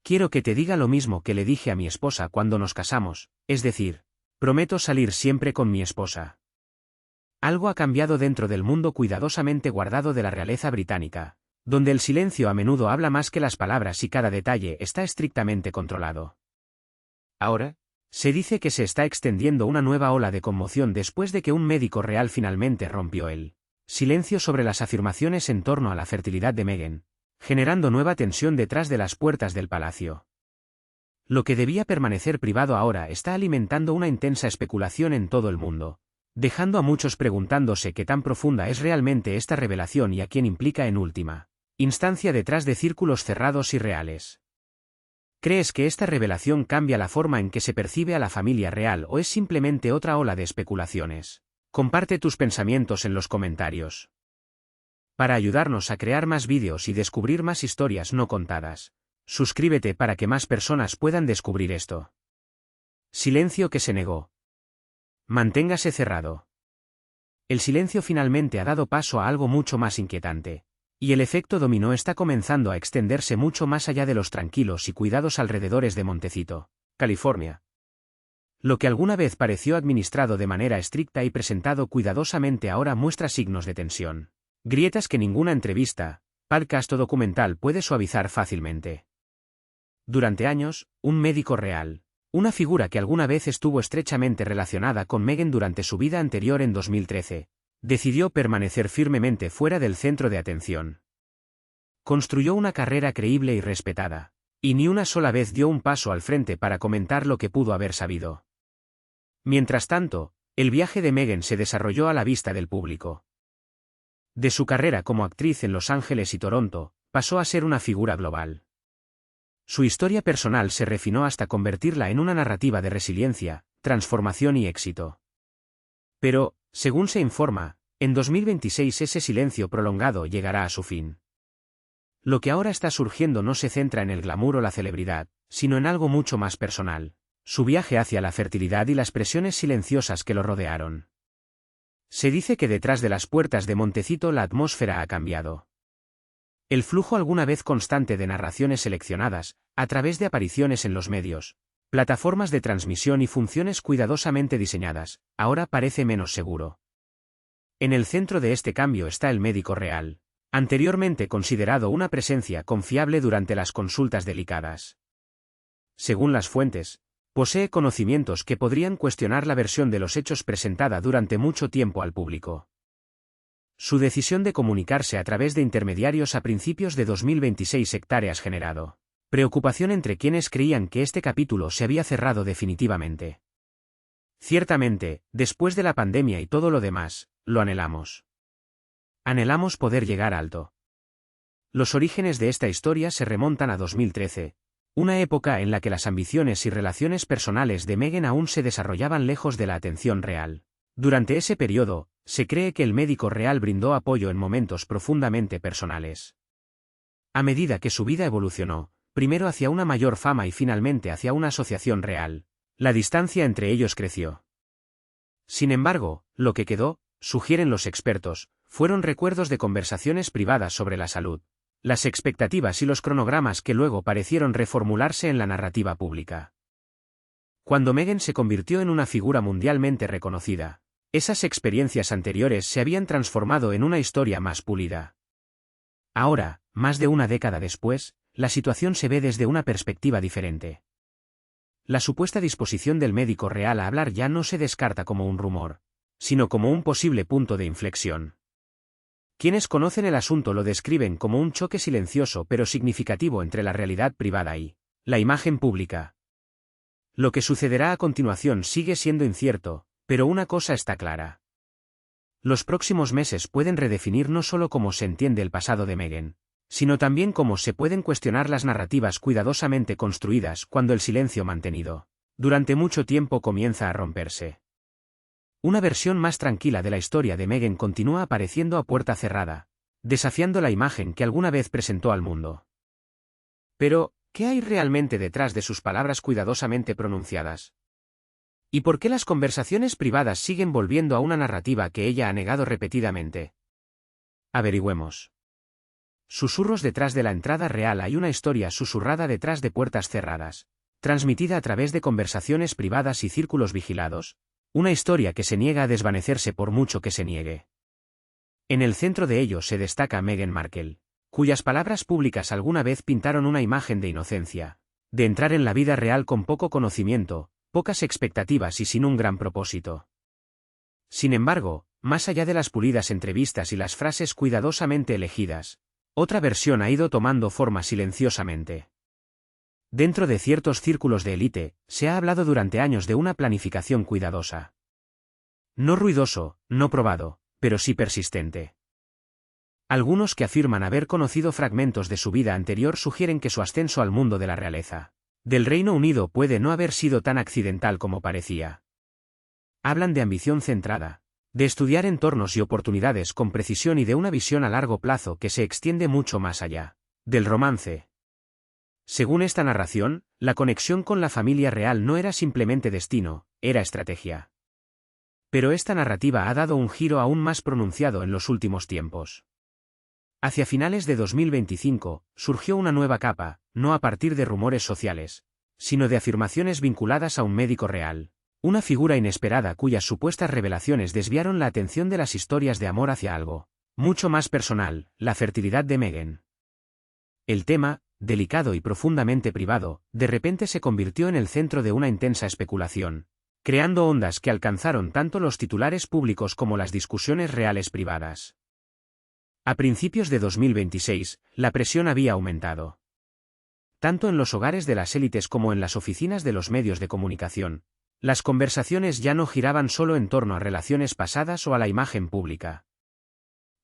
Quiero que te diga lo mismo que le dije a mi esposa cuando nos casamos, es decir, prometo salir siempre con mi esposa. Algo ha cambiado dentro del mundo cuidadosamente guardado de la realeza británica, donde el silencio a menudo habla más que las palabras y cada detalle está estrictamente controlado. Ahora, se dice que se está extendiendo una nueva ola de conmoción después de que un médico real finalmente rompió el silencio sobre las afirmaciones en torno a la fertilidad de Meghan, generando nueva tensión detrás de las puertas del palacio. Lo que debía permanecer privado ahora está alimentando una intensa especulación en todo el mundo, dejando a muchos preguntándose qué tan profunda es realmente esta revelación y a quién implica en última instancia detrás de círculos cerrados y reales. ¿Crees que esta revelación cambia la forma en que se percibe a la familia real o es simplemente otra ola de especulaciones? Comparte tus pensamientos en los comentarios. Para ayudarnos a crear más vídeos y descubrir más historias no contadas, suscríbete para que más personas puedan descubrir esto. Silencio que se negó. Manténgase cerrado. El silencio finalmente ha dado paso a algo mucho más inquietante, y el efecto dominó está comenzando a extenderse mucho más allá de los tranquilos y cuidados alrededores de Montecito, California. Lo que alguna vez pareció administrado de manera estricta y presentado cuidadosamente ahora muestra signos de tensión, grietas que ninguna entrevista, podcast o documental puede suavizar fácilmente. Durante años, un médico real, una figura que alguna vez estuvo estrechamente relacionada con Meghan durante su vida anterior en 2013, decidió permanecer firmemente fuera del centro de atención. Construyó una carrera creíble y respetada, y ni una sola vez dio un paso al frente para comentar lo que pudo haber sabido. Mientras tanto, el viaje de Meghan se desarrolló a la vista del público. De su carrera como actriz en Los Ángeles y Toronto, pasó a ser una figura global. Su historia personal se refinó hasta convertirla en una narrativa de resiliencia, transformación y éxito. Pero, según se informa, en 2026 ese silencio prolongado llegará a su fin. Lo que ahora está surgiendo no se centra en el glamour o la celebridad, sino en algo mucho más personal, su viaje hacia la fertilidad y las presiones silenciosas que lo rodearon. Se dice que detrás de las puertas de Montecito la atmósfera ha cambiado. El flujo alguna vez constante de narraciones seleccionadas, a través de apariciones en los medios, plataformas de transmisión y funciones cuidadosamente diseñadas, ahora parece menos seguro. En el centro de este cambio está el médico real, anteriormente considerado una presencia confiable durante las consultas delicadas. Según las fuentes, posee conocimientos que podrían cuestionar la versión de los hechos presentada durante mucho tiempo al público. Su decisión de comunicarse a través de intermediarios a principios de 2026 hectáreas generado preocupación entre quienes creían que este capítulo se había cerrado definitivamente. Ciertamente, después de la pandemia y todo lo demás, lo anhelamos. Anhelamos poder llegar alto. Los orígenes de esta historia se remontan a 2013, una época en la que las ambiciones y relaciones personales de Meghan aún se desarrollaban lejos de la atención real. Durante ese periodo, se cree que el médico real brindó apoyo en momentos profundamente personales. A medida que su vida evolucionó, primero hacia una mayor fama y finalmente hacia una asociación real, la distancia entre ellos creció. Sin embargo, lo que quedó, sugieren los expertos, fueron recuerdos de conversaciones privadas sobre la salud, las expectativas y los cronogramas que luego parecieron reformularse en la narrativa pública. Cuando Meghan se convirtió en una figura mundialmente reconocida, esas experiencias anteriores se habían transformado en una historia más pulida. Ahora, más de una década después, la situación se ve desde una perspectiva diferente. La supuesta disposición del médico real a hablar ya no se descarta como un rumor, sino como un posible punto de inflexión. Quienes conocen el asunto lo describen como un choque silencioso pero significativo entre la realidad privada y la imagen pública. Lo que sucederá a continuación sigue siendo incierto, pero una cosa está clara. Los próximos meses pueden redefinir no solo cómo se entiende el pasado de Meghan, sino también cómo se pueden cuestionar las narrativas cuidadosamente construidas cuando el silencio mantenido durante mucho tiempo comienza a romperse. Una versión más tranquila de la historia de Meghan continúa apareciendo a puerta cerrada, desafiando la imagen que alguna vez presentó al mundo. Pero, ¿qué hay realmente detrás de sus palabras cuidadosamente pronunciadas? ¿Y por qué las conversaciones privadas siguen volviendo a una narrativa que ella ha negado repetidamente? Averigüemos. Susurros detrás de la entrada real. Hay una historia susurrada detrás de puertas cerradas, transmitida a través de conversaciones privadas y círculos vigilados. Una historia que se niega a desvanecerse por mucho que se niegue. En el centro de ello se destaca Meghan Markle, cuyas palabras públicas alguna vez pintaron una imagen de inocencia, de entrar en la vida real con poco conocimiento, pocas expectativas y sin un gran propósito. Sin embargo, más allá de las pulidas entrevistas y las frases cuidadosamente elegidas, otra versión ha ido tomando forma silenciosamente. Dentro de ciertos círculos de élite, se ha hablado durante años de una planificación cuidadosa. No ruidoso, no probado, pero sí persistente. Algunos que afirman haber conocido fragmentos de su vida anterior sugieren que su ascenso al mundo de la realeza del Reino Unido puede no haber sido tan accidental como parecía. Hablan de ambición centrada, de estudiar entornos y oportunidades con precisión y de una visión a largo plazo que se extiende mucho más allá del romance. Según esta narración, la conexión con la familia real no era simplemente destino, era estrategia. Pero esta narrativa ha dado un giro aún más pronunciado en los últimos tiempos. Hacia finales de 2025, surgió una nueva capa, no a partir de rumores sociales, sino de afirmaciones vinculadas a un médico real, una figura inesperada cuyas supuestas revelaciones desviaron la atención de las historias de amor hacia algo mucho más personal, la fertilidad de Meghan. El tema, delicado y profundamente privado, de repente se convirtió en el centro de una intensa especulación, creando ondas que alcanzaron tanto los titulares públicos como las discusiones reales privadas. A principios de 2026, la presión había aumentado. Tanto en los hogares de las élites como en las oficinas de los medios de comunicación, las conversaciones ya no giraban solo en torno a relaciones pasadas o a la imagen pública.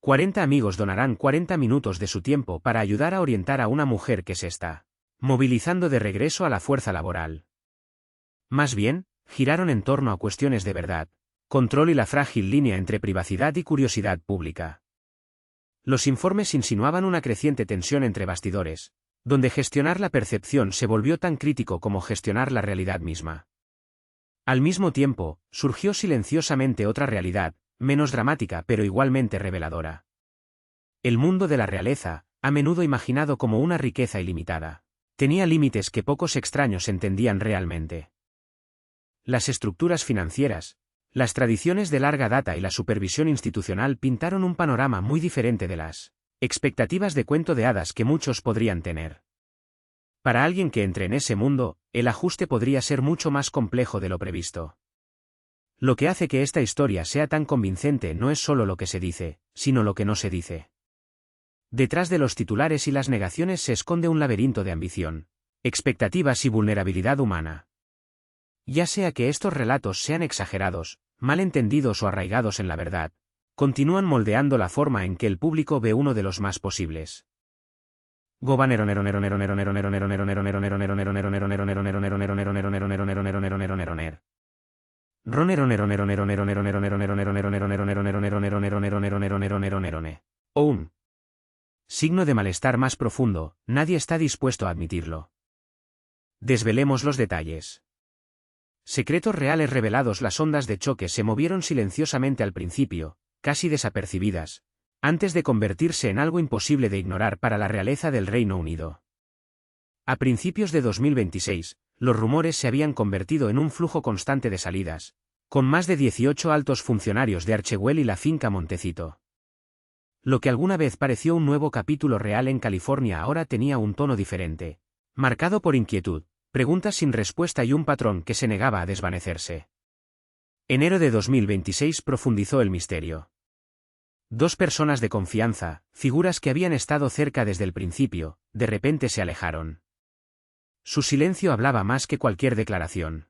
40 amigos donarán 40 minutos de su tiempo para ayudar a orientar a una mujer que se está movilizando de regreso a la fuerza laboral. Más bien, giraron en torno a cuestiones de verdad, control y la frágil línea entre privacidad y curiosidad pública. Los informes insinuaban una creciente tensión entre bastidores, donde gestionar la percepción se volvió tan crítico como gestionar la realidad misma. Al mismo tiempo, surgió silenciosamente otra realidad, menos dramática pero igualmente reveladora. El mundo de la realeza, a menudo imaginado como una riqueza ilimitada, tenía límites que pocos extraños entendían realmente. Las estructuras financieras, las tradiciones de larga data y la supervisión institucional pintaron un panorama muy diferente de las expectativas de cuento de hadas que muchos podrían tener. Para alguien que entre en ese mundo, el ajuste podría ser mucho más complejo de lo previsto. Lo que hace que esta historia sea tan convincente no es solo lo que se dice, sino lo que no se dice. Detrás de los titulares y las negaciones se esconde un laberinto de ambición, expectativas y vulnerabilidad humana. Ya sea que estos relatos sean exagerados, mal entendidos o arraigados en la verdad, continúan moldeando la forma en que el público ve uno de los más posibles. Un signo de malestar más profundo, nadie está dispuesto a admitirlo. Desvelemos los detalles. Secretos reales revelados. Las ondas de choque se movieron silenciosamente al principio, casi desapercibidas, antes de convertirse en algo imposible de ignorar para la realeza del Reino Unido. A principios de 2026, los rumores se habían convertido en un flujo constante de salidas, con más de 18 altos funcionarios de Archewell y la finca Montecito. Lo que alguna vez pareció un nuevo capítulo real en California ahora tenía un tono diferente, marcado por inquietud, preguntas sin respuesta y un patrón que se negaba a desvanecerse. Enero de 2026 profundizó el misterio. Dos personas de confianza, figuras que habían estado cerca desde el principio, de repente se alejaron. Su silencio hablaba más que cualquier declaración.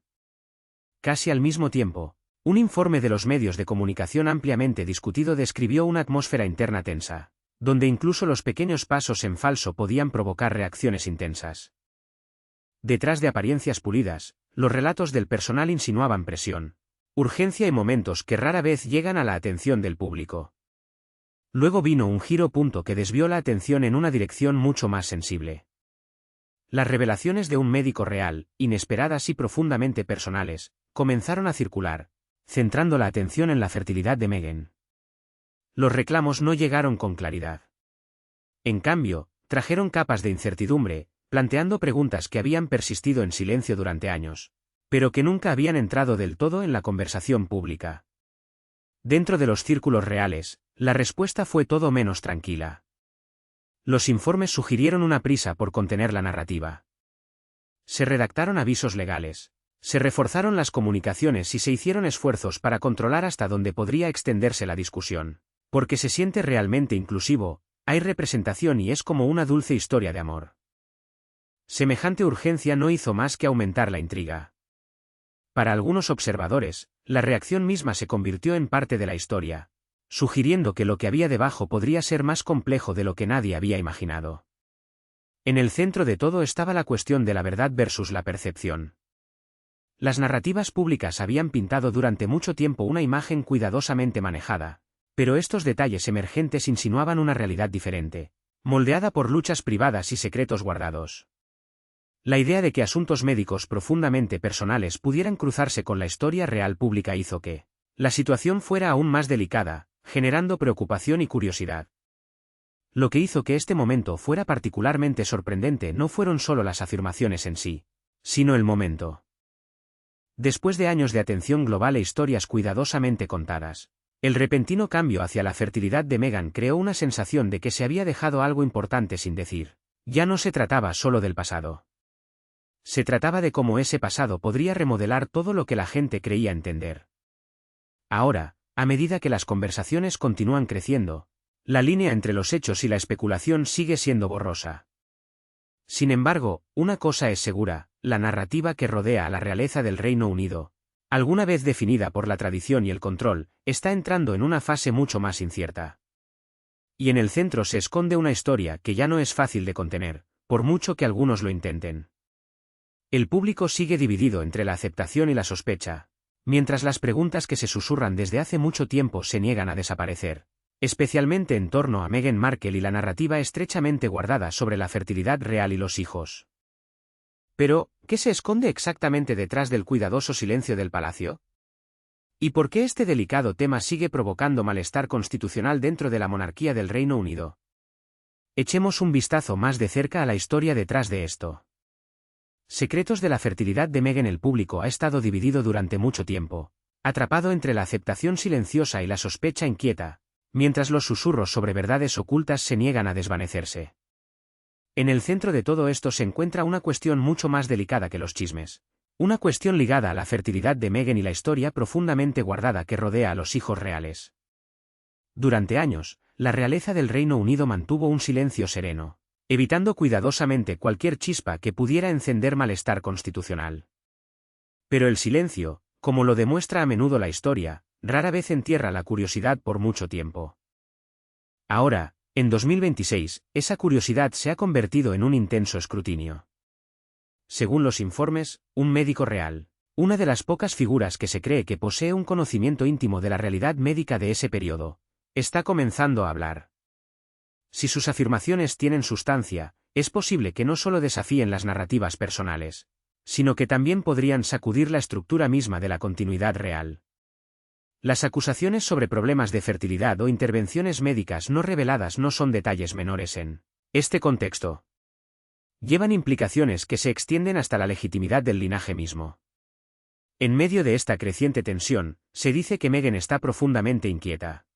Casi al mismo tiempo, un informe de los medios de comunicación ampliamente discutido describió una atmósfera interna tensa, donde incluso los pequeños pasos en falso podían provocar reacciones intensas. Detrás de apariencias pulidas, los relatos del personal insinuaban presión, urgencia y momentos que rara vez llegan a la atención del público. Luego vino un giro que desvió la atención en una dirección mucho más sensible. Las revelaciones de un médico real, inesperadas y profundamente personales, comenzaron a circular, centrando la atención en la fertilidad de Meghan. Los reclamos no llegaron con claridad. En cambio, trajeron capas de incertidumbre, planteando preguntas que habían persistido en silencio durante años, pero que nunca habían entrado del todo en la conversación pública. Dentro de los círculos reales, la respuesta fue todo menos tranquila. Los informes sugirieron una prisa por contener la narrativa. Se redactaron avisos legales, se reforzaron las comunicaciones y se hicieron esfuerzos para controlar hasta dónde podría extenderse la discusión, porque se siente realmente inclusivo, hay representación y es como una dulce historia de amor. Semejante urgencia no hizo más que aumentar la intriga. Para algunos observadores, la reacción misma se convirtió en parte de la historia, sugiriendo que lo que había debajo podría ser más complejo de lo que nadie había imaginado. En el centro de todo estaba la cuestión de la verdad versus la percepción. Las narrativas públicas habían pintado durante mucho tiempo una imagen cuidadosamente manejada, pero estos detalles emergentes insinuaban una realidad diferente, moldeada por luchas privadas y secretos guardados. La idea de que asuntos médicos profundamente personales pudieran cruzarse con la historia real pública hizo que la situación fuera aún más delicada, generando preocupación y curiosidad. Lo que hizo que este momento fuera particularmente sorprendente no fueron solo las afirmaciones en sí, sino el momento. Después de años de atención global e historias cuidadosamente contadas, el repentino cambio hacia la fertilidad de Meghan creó una sensación de que se había dejado algo importante sin decir. Ya no se trataba solo del pasado. Se trataba de cómo ese pasado podría remodelar todo lo que la gente creía entender. Ahora, a medida que las conversaciones continúan creciendo, la línea entre los hechos y la especulación sigue siendo borrosa. Sin embargo, una cosa es segura, la narrativa que rodea a la realeza del Reino Unido, alguna vez definida por la tradición y el control, está entrando en una fase mucho más incierta. Y en el centro se esconde una historia que ya no es fácil de contener, por mucho que algunos lo intenten. El público sigue dividido entre la aceptación y la sospecha, mientras las preguntas que se susurran desde hace mucho tiempo se niegan a desaparecer, especialmente en torno a Meghan Markle y la narrativa estrechamente guardada sobre la fertilidad real y los hijos. Pero, ¿qué se esconde exactamente detrás del cuidadoso silencio del palacio? ¿Y por qué este delicado tema sigue provocando malestar constitucional dentro de la monarquía del Reino Unido? Echemos un vistazo más de cerca a la historia detrás de esto. Secretos de la fertilidad de Meghan. El público ha estado dividido durante mucho tiempo, atrapado entre la aceptación silenciosa y la sospecha inquieta, mientras los susurros sobre verdades ocultas se niegan a desvanecerse. En el centro de todo esto se encuentra una cuestión mucho más delicada que los chismes, una cuestión ligada a la fertilidad de Meghan y la historia profundamente guardada que rodea a los hijos reales. Durante años, la realeza del Reino Unido mantuvo un silencio sereno, evitando cuidadosamente cualquier chispa que pudiera encender malestar constitucional. Pero el silencio, como lo demuestra a menudo la historia, rara vez entierra la curiosidad por mucho tiempo. Ahora, en 2026, esa curiosidad se ha convertido en un intenso escrutinio. Según los informes, un médico real, una de las pocas figuras que se cree que posee un conocimiento íntimo de la realidad médica de ese periodo, está comenzando a hablar. Si sus afirmaciones tienen sustancia, es posible que no solo desafíen las narrativas personales, sino que también podrían sacudir la estructura misma de la continuidad real. Las acusaciones sobre problemas de fertilidad o intervenciones médicas no reveladas no son detalles menores en este contexto. Llevan implicaciones que se extienden hasta la legitimidad del linaje mismo. En medio de esta creciente tensión, se dice que Meghan está profundamente inquieta.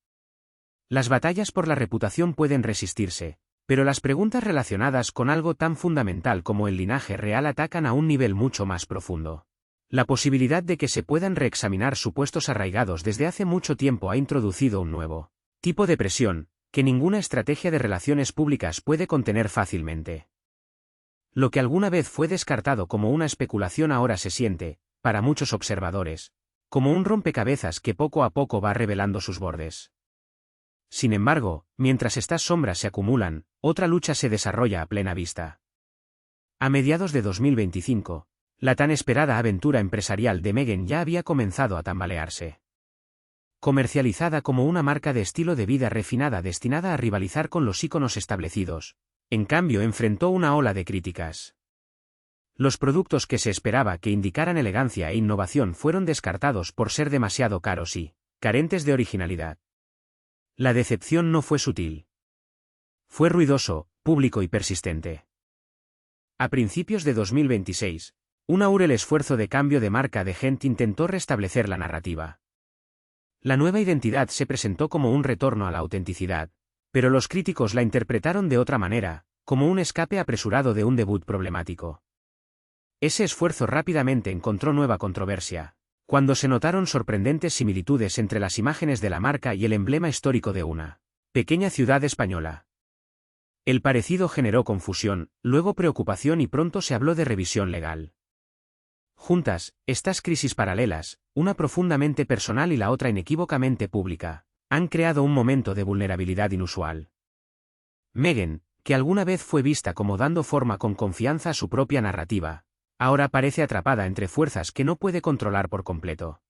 Las batallas por la reputación pueden resistirse, pero las preguntas relacionadas con algo tan fundamental como el linaje real atacan a un nivel mucho más profundo. La posibilidad de que se puedan reexaminar supuestos arraigados desde hace mucho tiempo ha introducido un nuevo tipo de presión, que ninguna estrategia de relaciones públicas puede contener fácilmente. Lo que alguna vez fue descartado como una especulación ahora se siente, para muchos observadores, como un rompecabezas que poco a poco va revelando sus bordes. Sin embargo, mientras estas sombras se acumulan, otra lucha se desarrolla a plena vista. A mediados de 2025, la tan esperada aventura empresarial de Meghan ya había comenzado a tambalearse. Comercializada como una marca de estilo de vida refinada destinada a rivalizar con los íconos establecidos, en cambio enfrentó una ola de críticas. Los productos que se esperaba que indicaran elegancia e innovación fueron descartados por ser demasiado caros y carentes de originalidad. La decepción no fue sutil. Fue ruidoso, público y persistente. A principios de 2026, el esfuerzo de cambio de marca de Gent intentó restablecer la narrativa. La nueva identidad se presentó como un retorno a la autenticidad, pero los críticos la interpretaron de otra manera, como un escape apresurado de un debut problemático. Ese esfuerzo rápidamente encontró nueva controversia, cuando se notaron sorprendentes similitudes entre las imágenes de la marca y el emblema histórico de una pequeña ciudad española. El parecido generó confusión, luego preocupación y pronto se habló de revisión legal. Juntas, estas crisis paralelas, una profundamente personal y la otra inequívocamente pública, han creado un momento de vulnerabilidad inusual. Meghan, que alguna vez fue vista como dando forma con confianza a su propia narrativa, ahora parece atrapada entre fuerzas que no puede controlar por completo.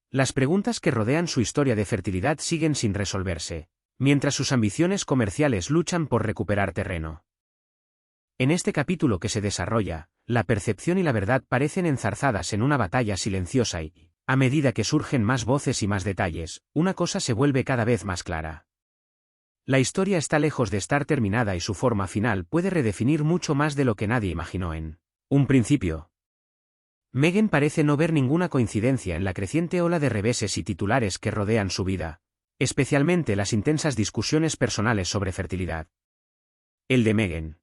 Las preguntas que rodean su historia de fertilidad siguen sin resolverse, mientras sus ambiciones comerciales luchan por recuperar terreno. En este capítulo que se desarrolla, la percepción y la verdad parecen enzarzadas en una batalla silenciosa y, a medida que surgen más voces y más detalles, una cosa se vuelve cada vez más clara. La historia está lejos de estar terminada y su forma final puede redefinir mucho más de lo que nadie imaginó en un principio. Meghan parece no ver ninguna coincidencia en la creciente ola de reveses y titulares que rodean su vida, especialmente las intensas discusiones personales sobre fertilidad. El de Meghan.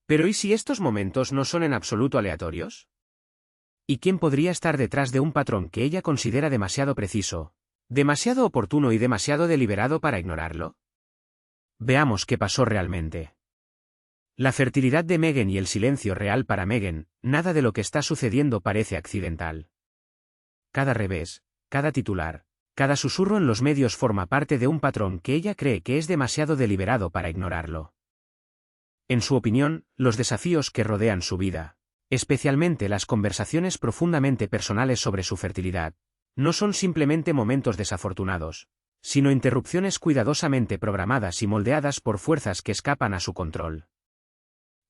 ¿Pero y si estos momentos no son en absoluto aleatorios? ¿Y quién podría estar detrás de un patrón que ella considera demasiado preciso, demasiado oportuno y demasiado deliberado para ignorarlo? Veamos qué pasó realmente. La fertilidad de Meghan y el silencio real para Meghan, nada de lo que está sucediendo parece accidental. Cada revés, cada titular, cada susurro en los medios forma parte de un patrón que ella cree que es demasiado deliberado para ignorarlo. En su opinión, los desafíos que rodean su vida, especialmente las conversaciones profundamente personales sobre su fertilidad, no son simplemente momentos desafortunados, sino interrupciones cuidadosamente programadas y moldeadas por fuerzas que escapan a su control.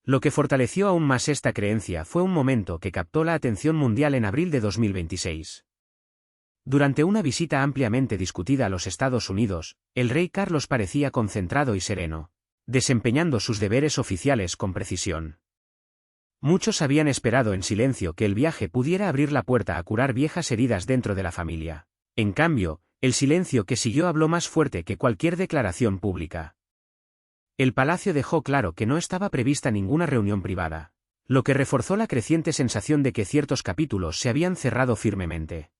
Lo que fortaleció aún más esta creencia fue un momento que captó la atención mundial en abril de 2026. Durante una visita ampliamente discutida a los Estados Unidos, el rey Carlos parecía concentrado y sereno, desempeñando sus deberes oficiales con precisión. Muchos habían esperado en silencio que el viaje pudiera abrir la puerta a curar viejas heridas dentro de la familia. En cambio, el silencio que siguió habló más fuerte que cualquier declaración pública. El palacio dejó claro que no estaba prevista ninguna reunión privada, lo que reforzó la creciente sensación de que ciertos capítulos se habían cerrado firmemente.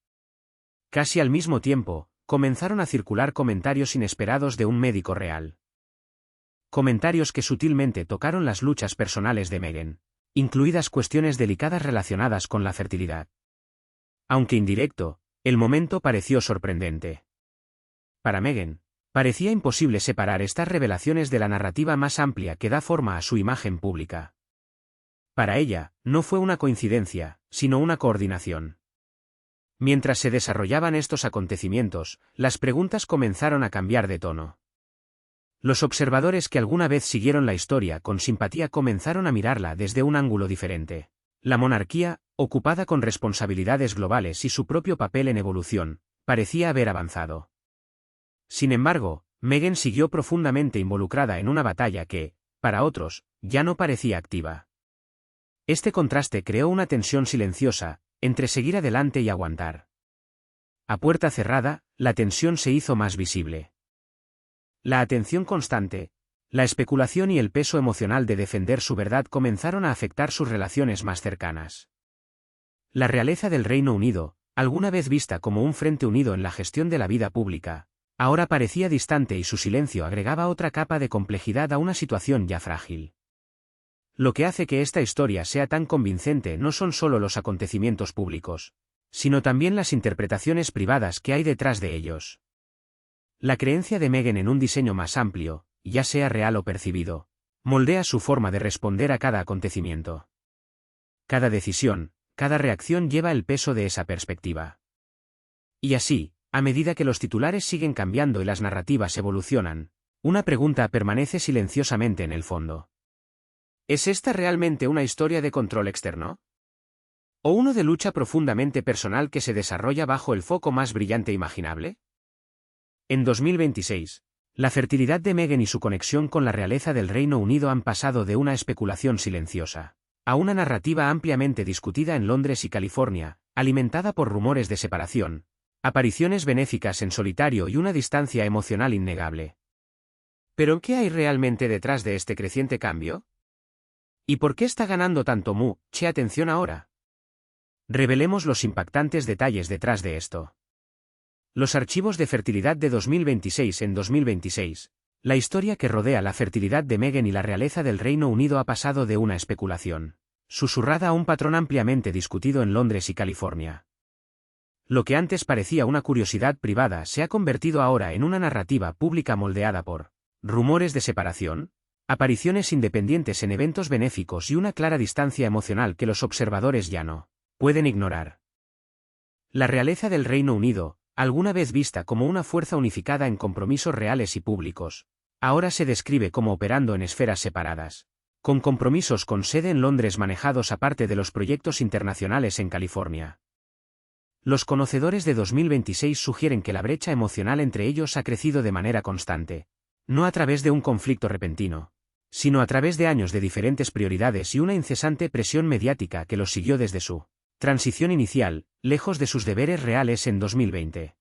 Casi al mismo tiempo, comenzaron a circular comentarios inesperados de un médico real. Comentarios que sutilmente tocaron las luchas personales de Meghan, incluidas cuestiones delicadas relacionadas con la fertilidad. Aunque indirecto, el momento pareció sorprendente. Para Meghan, parecía imposible separar estas revelaciones de la narrativa más amplia que da forma a su imagen pública. Para ella, no fue una coincidencia, sino una coordinación. Mientras se desarrollaban estos acontecimientos, las preguntas comenzaron a cambiar de tono. Los observadores que alguna vez siguieron la historia con simpatía comenzaron a mirarla desde un ángulo diferente. La monarquía, ocupada con responsabilidades globales y su propio papel en evolución, parecía haber avanzado. Sin embargo, Meghan siguió profundamente involucrada en una batalla que, para otros, ya no parecía activa. Este contraste creó una tensión silenciosa, entre seguir adelante y aguantar. A puerta cerrada, la tensión se hizo más visible. La atención constante, la especulación y el peso emocional de defender su verdad comenzaron a afectar sus relaciones más cercanas. La realeza del Reino Unido, alguna vez vista como un frente unido en la gestión de la vida pública, ahora parecía distante y su silencio agregaba otra capa de complejidad a una situación ya frágil. Lo que hace que esta historia sea tan convincente no son solo los acontecimientos públicos, sino también las interpretaciones privadas que hay detrás de ellos. La creencia de Meghan en un diseño más amplio, ya sea real o percibido, moldea su forma de responder a cada acontecimiento. Cada decisión, cada reacción lleva el peso de esa perspectiva. Y así, a medida que los titulares siguen cambiando y las narrativas evolucionan, una pregunta permanece silenciosamente en el fondo. ¿Es esta realmente una historia de control externo? ¿O uno de lucha profundamente personal que se desarrolla bajo el foco más brillante imaginable? En 2026, La fertilidad de Meghan y su conexión con la realeza del Reino Unido han pasado de una especulación silenciosa a una narrativa ampliamente discutida en Londres y California, alimentada por rumores de separación, apariciones benéficas en solitario y una distancia emocional innegable. ¿Pero qué hay realmente detrás de este creciente cambio? ¿Y por qué está ganando tanto mucha atención ahora? Revelemos los impactantes detalles detrás de esto. Los archivos de fertilidad de 2026 en 2026. La historia que rodea la fertilidad de Meghan y la realeza del Reino Unido ha pasado de una especulación susurrada a un patrón ampliamente discutido en Londres y California. Lo que antes parecía una curiosidad privada se ha convertido ahora en una narrativa pública moldeada por rumores de separación, apariciones independientes en eventos benéficos y una clara distancia emocional que los observadores ya no pueden ignorar. La realeza del Reino Unido, alguna vez vista como una fuerza unificada en compromisos reales y públicos, ahora se describe como operando en esferas separadas, con compromisos con sede en Londres manejados aparte de los proyectos internacionales en California. Los conocedores de 2026 sugieren que la brecha emocional entre ellos ha crecido de manera constante, no a través de un conflicto repentino, sino a través de años de diferentes prioridades y una incesante presión mediática que los siguió desde su transición inicial, lejos de sus deberes reales en 2020.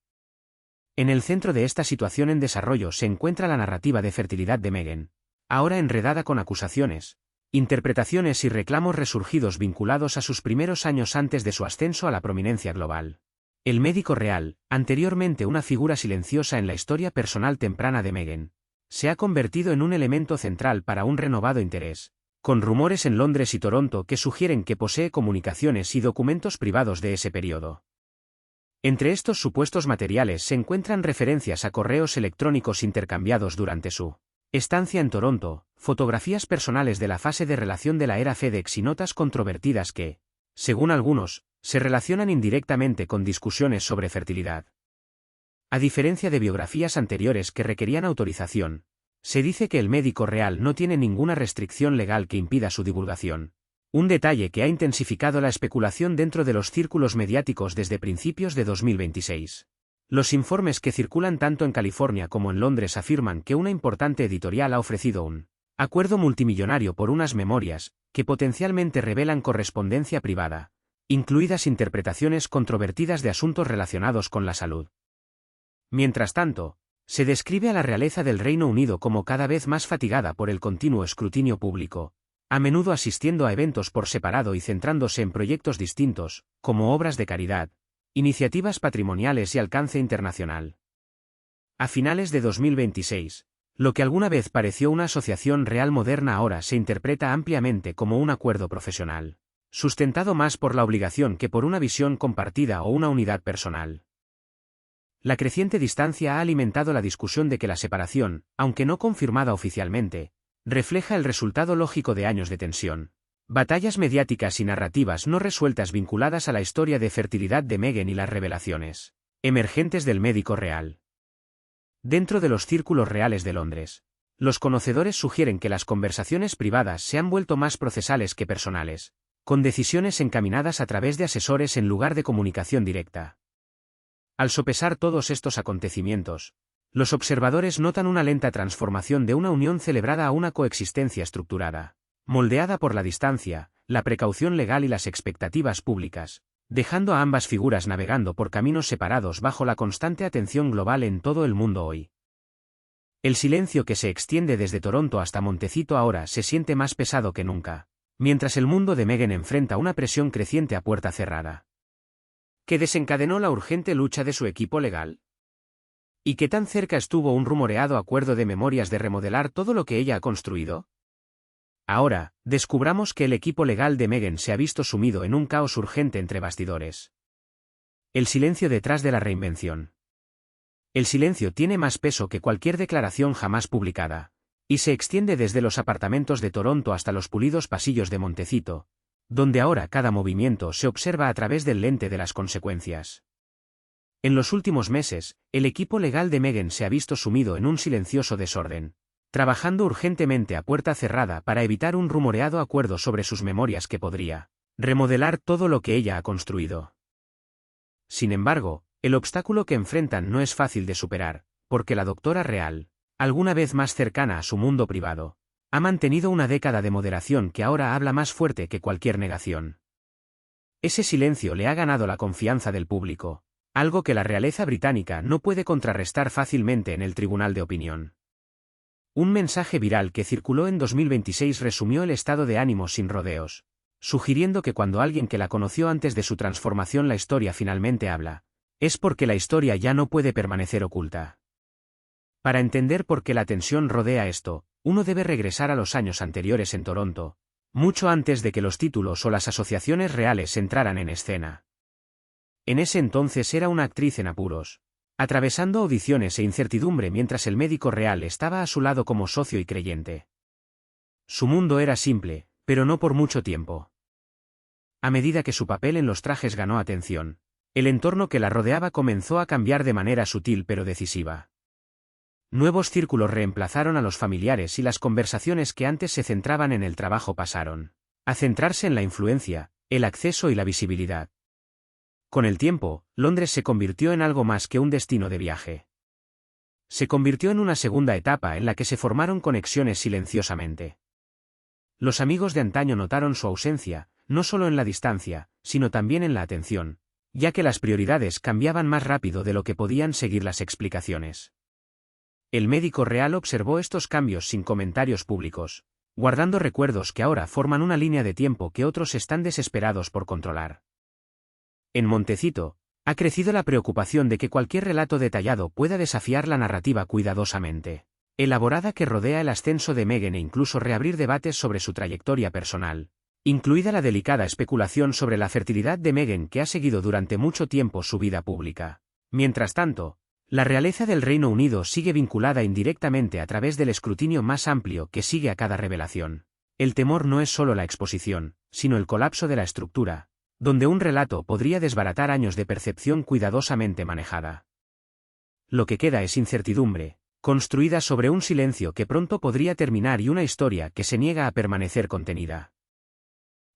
En el centro de esta situación en desarrollo se encuentra la narrativa de fertilidad de Meghan, ahora enredada con acusaciones, interpretaciones y reclamos resurgidos vinculados a sus primeros años antes de su ascenso a la prominencia global. El médico real, anteriormente una figura silenciosa en la historia personal temprana de Meghan, se ha convertido en un elemento central para un renovado interés, con rumores en Londres y Toronto que sugieren que posee comunicaciones y documentos privados de ese periodo. Entre estos supuestos materiales se encuentran referencias a correos electrónicos intercambiados durante su estancia en Toronto, fotografías personales de la fase de relación de la era FedEx y notas controvertidas que, según algunos, se relacionan indirectamente con discusiones sobre fertilidad. A diferencia de biografías anteriores que requerían autorización, se dice que el médico real no tiene ninguna restricción legal que impida su divulgación, un detalle que ha intensificado la especulación dentro de los círculos mediáticos desde principios de 2026. Los informes que circulan tanto en California como en Londres afirman que una importante editorial ha ofrecido un acuerdo multimillonario por unas memorias, que potencialmente revelan correspondencia privada, incluidas interpretaciones controvertidas de asuntos relacionados con la salud. Mientras tanto, se describe a la realeza del Reino Unido como cada vez más fatigada por el continuo escrutinio público, a menudo asistiendo a eventos por separado y centrándose en proyectos distintos, como obras de caridad, iniciativas patrimoniales y alcance internacional. A finales de 2026, lo que alguna vez pareció una asociación real moderna ahora se interpreta ampliamente como un acuerdo profesional, sustentado más por la obligación que por una visión compartida o una unidad personal. La creciente distancia ha alimentado la discusión de que la separación, aunque no confirmada oficialmente, refleja el resultado lógico de años de tensión, batallas mediáticas y narrativas no resueltas vinculadas a la historia de fertilidad de Meghan y las revelaciones emergentes del médico real. Dentro de los círculos reales de Londres, los conocedores sugieren que las conversaciones privadas se han vuelto más procesales que personales, con decisiones encaminadas a través de asesores en lugar de comunicación directa. Al sopesar todos estos acontecimientos, los observadores notan una lenta transformación de una unión celebrada a una coexistencia estructurada, moldeada por la distancia, la precaución legal y las expectativas públicas, dejando a ambas figuras navegando por caminos separados bajo la constante atención global en todo el mundo hoy. El silencio que se extiende desde Toronto hasta Montecito ahora se siente más pesado que nunca, mientras el mundo de Meghan enfrenta una presión creciente a puerta cerrada, que desencadenó la urgente lucha de su equipo legal. ¿Y qué tan cerca estuvo un rumoreado acuerdo de memorias de remodelar todo lo que ella ha construido? Ahora, descubramos que el equipo legal de Meghan se ha visto sumido en un caos urgente entre bastidores. El silencio detrás de la reinvención. El silencio tiene más peso que cualquier declaración jamás publicada, y se extiende desde los apartamentos de Toronto hasta los pulidos pasillos de Montecito, donde ahora cada movimiento se observa a través del lente de las consecuencias. En los últimos meses, el equipo legal de Meghan se ha visto sumido en un silencioso desorden, trabajando urgentemente a puerta cerrada para evitar un rumoreado acuerdo sobre sus memorias que podría remodelar todo lo que ella ha construido. Sin embargo, el obstáculo que enfrentan no es fácil de superar, porque la doctora real alguna vez más cercana a su mundo privado, ha mantenido una década de moderación que ahora habla más fuerte que cualquier negación. Ese silencio le ha ganado la confianza del público, algo que la realeza británica no puede contrarrestar fácilmente en el tribunal de opinión. Un mensaje viral que circuló en 2026 resumió el estado de ánimo sin rodeos, sugiriendo que cuando alguien que la conoció antes de su transformación la historia finalmente habla, es porque la historia ya no puede permanecer oculta. Para entender por qué la tensión rodea esto, uno debe regresar a los años anteriores en Toronto, mucho antes de que los títulos o las asociaciones reales entraran en escena. En ese entonces era una actriz en apuros, atravesando audiciones e incertidumbre mientras el médico real estaba a su lado como socio y creyente. Su mundo era simple, pero no por mucho tiempo. A medida que su papel en los trajes ganó atención, el entorno que la rodeaba comenzó a cambiar de manera sutil pero decisiva. Nuevos círculos reemplazaron a los familiares y las conversaciones que antes se centraban en el trabajo pasaron a centrarse en la influencia, el acceso y la visibilidad. Con el tiempo, Londres se convirtió en algo más que un destino de viaje. Se convirtió en una segunda etapa en la que se formaron conexiones silenciosamente. Los amigos de antaño notaron su ausencia, no solo en la distancia, sino también en la atención, ya que las prioridades cambiaban más rápido de lo que podían seguir las explicaciones. El médico real observó estos cambios sin comentarios públicos, guardando recuerdos que ahora forman una línea de tiempo que otros están desesperados por controlar. En Montecito, ha crecido la preocupación de que cualquier relato detallado pueda desafiar la narrativa cuidadosamente elaborada que rodea el ascenso de Meghan e incluso reabrir debates sobre su trayectoria personal, incluida la delicada especulación sobre la fertilidad de Meghan que ha seguido durante mucho tiempo su vida pública. Mientras tanto, la realeza del Reino Unido sigue vinculada indirectamente a través del escrutinio más amplio que sigue a cada revelación. El temor no es solo la exposición, sino el colapso de la estructura, donde un relato podría desbaratar años de percepción cuidadosamente manejada. Lo que queda es incertidumbre, construida sobre un silencio que pronto podría terminar y una historia que se niega a permanecer contenida.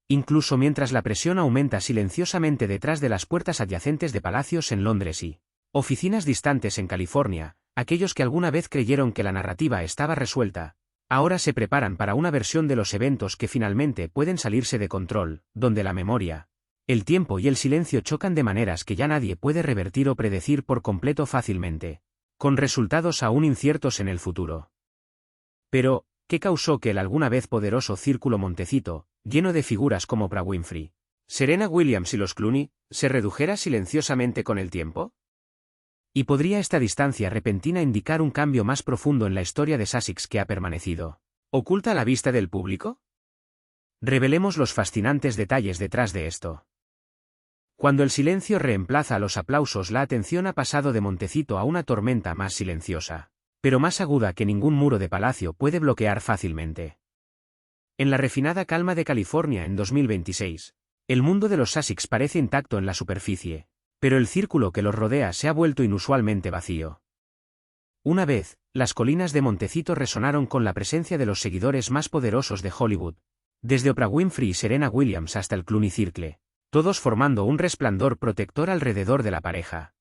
Incluso mientras la presión aumenta silenciosamente detrás de las puertas adyacentes de palacios en Londres y oficinas distantes en California, aquellos que alguna vez creyeron que la narrativa estaba resuelta, ahora se preparan para una versión de los eventos que finalmente pueden salirse de control, donde la memoria, el tiempo y el silencio chocan de maneras que ya nadie puede revertir o predecir por completo fácilmente, con resultados aún inciertos en el futuro. Pero, ¿qué causó que el alguna vez poderoso círculo Montecito, lleno de figuras como Oprah Winfrey, Serena Williams y los Clooney, se redujera silenciosamente con el tiempo? ¿Y podría esta distancia repentina indicar un cambio más profundo en la historia de Sussex que ha permanecido oculta a la vista del público? Revelemos los fascinantes detalles detrás de esto. Cuando el silencio reemplaza a los aplausos, la atención ha pasado de Montecito a una tormenta más silenciosa, pero más aguda que ningún muro de palacio puede bloquear fácilmente. En la refinada calma de California en 2026, el mundo de los Sussex parece intacto en la superficie, pero el círculo que los rodea se ha vuelto inusualmente vacío. Una vez, las colinas de Montecito resonaron con la presencia de los seguidores más poderosos de Hollywood, desde Oprah Winfrey y Serena Williams hasta el Clooney Circle, todos formando un resplandor protector alrededor de la pareja.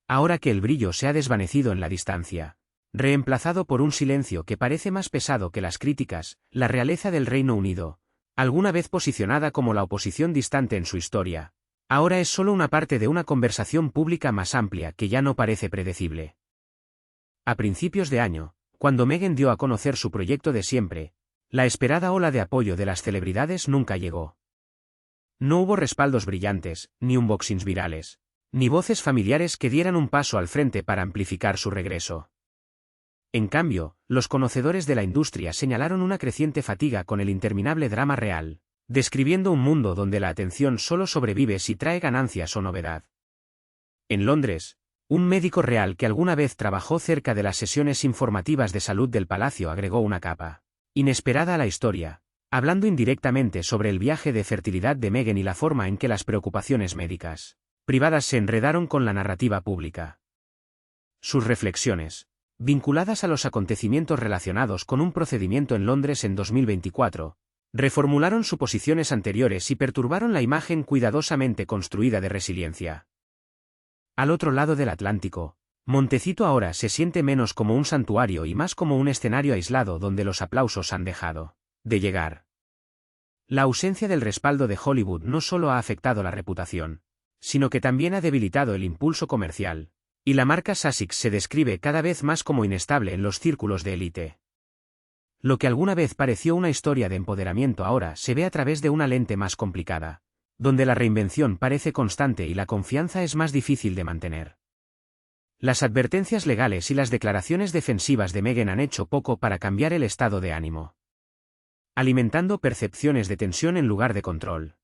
Ahora que el brillo se ha desvanecido en la distancia, reemplazado por un silencio que parece más pesado que las críticas, la realeza del Reino Unido, alguna vez posicionada como la oposición distante en su historia, ahora es solo una parte de una conversación pública más amplia que ya no parece predecible. A principios de año, cuando Meghan dio a conocer su proyecto de siempre, la esperada ola de apoyo de las celebridades nunca llegó. No hubo respaldos brillantes, ni unboxings virales, ni voces familiares que dieran un paso al frente para amplificar su regreso. En cambio, los conocedores de la industria señalaron una creciente fatiga con el interminable drama real, describiendo un mundo donde la atención solo sobrevive si trae ganancias o novedad. En Londres, un médico real que alguna vez trabajó cerca de las sesiones informativas de salud del palacio agregó una capa inesperada a la historia, hablando indirectamente sobre el viaje de fertilidad de Meghan y la forma en que las preocupaciones médicas privadas se enredaron con la narrativa pública. Sus reflexiones, vinculadas a los acontecimientos relacionados con un procedimiento en Londres en 2024, reformularon suposiciones anteriores y perturbaron la imagen cuidadosamente construida de resiliencia. Al otro lado del Atlántico, Montecito ahora se siente menos como un santuario y más como un escenario aislado donde los aplausos han dejado de llegar. La ausencia del respaldo de Hollywood no solo ha afectado la reputación, sino que también ha debilitado el impulso comercial, y la marca Sussex se describe cada vez más como inestable en los círculos de élite. Lo que alguna vez pareció una historia de empoderamiento ahora se ve a través de una lente más complicada, donde la reinvención parece constante y la confianza es más difícil de mantener. Las advertencias legales y las declaraciones defensivas de Meghan han hecho poco para cambiar el estado de ánimo, alimentando percepciones de tensión en lugar de control.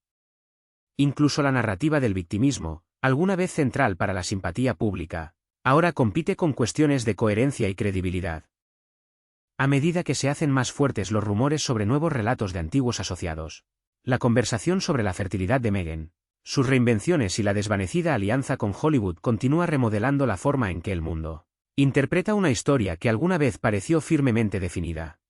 Incluso la narrativa del victimismo, alguna vez central para la simpatía pública, ahora compite con cuestiones de coherencia y credibilidad. A medida que se hacen más fuertes los rumores sobre nuevos relatos de antiguos asociados, la conversación sobre la fertilidad de Meghan, sus reinvenciones y la desvanecida alianza con Hollywood continúa remodelando la forma en que el mundo interpreta una historia que alguna vez pareció firmemente definida.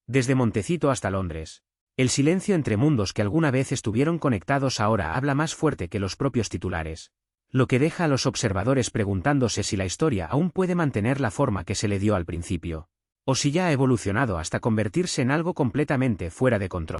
Desde Montecito hasta Londres, el silencio entre mundos que alguna vez estuvieron conectados ahora habla más fuerte que los propios titulares, lo que deja a los observadores preguntándose si la historia aún puede mantener la forma que se le dio al principio, o si ya ha evolucionado hasta convertirse en algo completamente fuera de control.